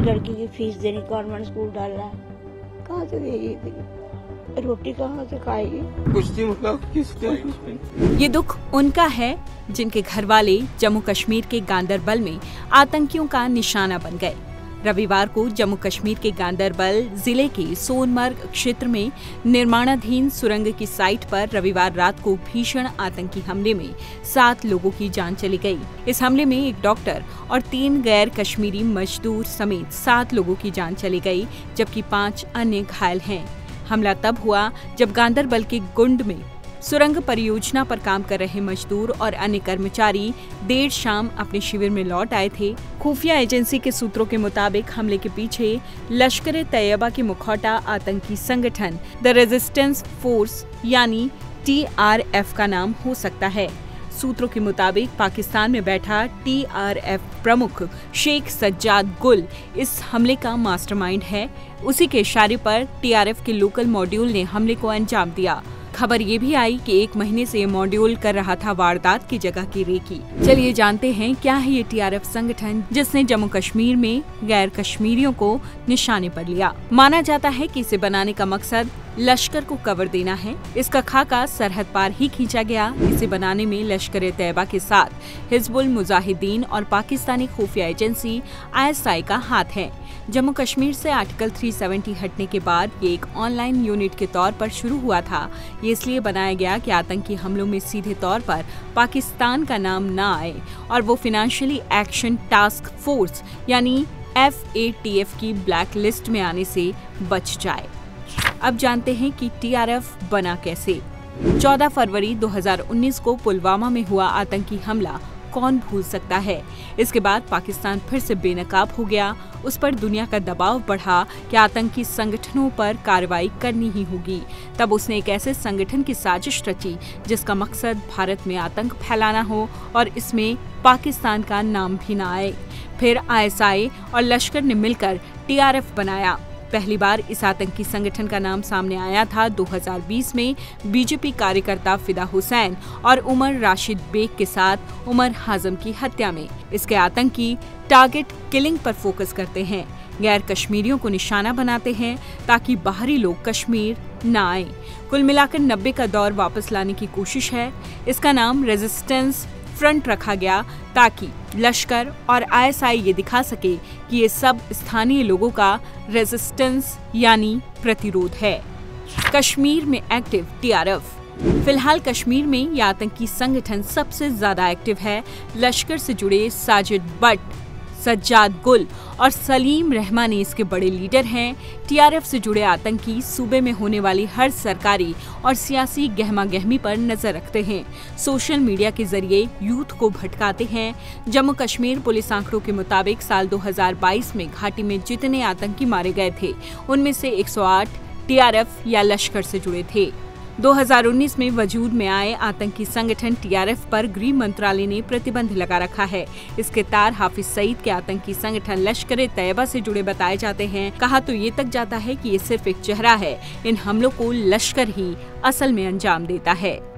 लड़की की फीस देनी, गवर्नमेंट स्कूल डालना है, कहाँ से देगी इतनी? रोटी कहाँ से खाएगी? कुछ दिन मतलब किसके? ये दुख उनका है जिनके घर वाले जम्मू कश्मीर के गांदरबल में आतंकियों का निशाना बन गए। रविवार को जम्मू कश्मीर के गांदरबल जिले के सोनमर्ग क्षेत्र में निर्माणाधीन सुरंग की साइट पर रविवार रात को भीषण आतंकी हमले में 7 लोगों की जान चली गई। इस हमले में एक डॉक्टर और 3 गैर कश्मीरी मजदूर समेत 7 लोगों की जान चली गई, जबकि 5 अन्य घायल हैं। हमला तब हुआ जब गांदरबल के गुंड में सुरंग परियोजना पर काम कर रहे मजदूर और अन्य कर्मचारी देर शाम अपने शिविर में लौट आए थे। खुफिया एजेंसी के सूत्रों के मुताबिक हमले के पीछे लश्कर-ए-तैयबा के मुखौटा आतंकी संगठन द रेजिस्टेंस फोर्स यानी TRF का नाम हो सकता है। सूत्रों के मुताबिक पाकिस्तान में बैठा TRF प्रमुख शेख सज्जाद गुल इस हमले का मास्टरमाइंड है। उसी के इशारे पर TRF के लोकल मॉड्यूल ने हमले को अंजाम दिया। खबर ये भी आई कि 1 महीने से ये मॉड्यूल कर रहा था वारदात की जगह की रेकी। चलिए जानते हैं क्या है ये TRF संगठन जिसने जम्मू कश्मीर में गैर कश्मीरियों को निशाने पर लिया। माना जाता है कि इसे बनाने का मकसद लश्कर को कवर देना है। इसका खाका सरहद पार ही खींचा गया। इसे बनाने में लश्कर-ए-तैयबा के साथ हिजबुल मुजाहिदीन और पाकिस्तानी खुफिया एजेंसी ISI का हाथ है। जम्मू कश्मीर से आर्टिकल 370 हटने के बाद ये एक ऑनलाइन यूनिट के तौर पर शुरू हुआ था। ये इसलिए बनाया गया कि आतंकी हमलों में सीधे तौर पर पाकिस्तान का नाम न आए और वो फाइनेंशियली एक्शन टास्क फोर्स यानी FATF की ब्लैक लिस्ट में आने से बच जाए। अब जानते हैं कि TRF बना कैसे। 14 फरवरी 2019 को पुलवामा में हुआ आतंकी हमला कौन भूल सकता है। इसके बाद पाकिस्तान फिर से बेनकाब हो गया। उस पर दुनिया का दबाव बढ़ा कि आतंकी संगठनों पर कार्रवाई करनी ही होगी। तब उसने एक ऐसे संगठन की साजिश रची जिसका मकसद भारत में आतंक फैलाना हो और इसमें पाकिस्तान का नाम भी न आए। फिर ISI और लश्कर ने मिलकर TRF बनाया। पहली बार इस आतंकी संगठन का नाम सामने आया था 2020 में बीजेपी कार्यकर्ता फिदा हुसैन और उमर राशिद बेग के साथ उमर हाजम की हत्या में। इसके आतंकी टारगेट किलिंग पर फोकस करते हैं, गैर कश्मीरियों को निशाना बनाते हैं ताकि बाहरी लोग कश्मीर न आए। कुल मिलाकर 90 का दौर वापस लाने की कोशिश है। इसका नाम रेजिस्टेंस फ्रंट रखा गया ताकि लश्कर और ISI ये दिखा सके कि ये सब स्थानीय लोगों का रेजिस्टेंस यानी प्रतिरोध है। कश्मीर में एक्टिव TRF। फिलहाल कश्मीर में यह आतंकी संगठन सबसे ज्यादा एक्टिव है। लश्कर से जुड़े साजिद भट्ट, सज्जाद गुल और सलीम रहमानी इसके बड़े लीडर हैं। TRF से जुड़े आतंकी सूबे में होने वाली हर सरकारी और सियासी गहमा-गहमी पर नजर रखते हैं। सोशल मीडिया के जरिए यूथ को भटकाते हैं। जम्मू कश्मीर पुलिस आंकड़ों के मुताबिक साल 2022 में घाटी में जितने आतंकी मारे गए थे उनमें से 108 TRF या लश्कर से जुड़े थे। 2019 में वजूद में आए आतंकी संगठन TRF पर गृह मंत्रालय ने प्रतिबंध लगा रखा है। इसके तार हाफिज सईद के आतंकी संगठन लश्कर-ए-तैयबा से जुड़े बताए जाते हैं। कहा तो ये तक जाता है कि ये सिर्फ एक चेहरा है। इन हमलों को लश्कर ही असल में अंजाम देता है।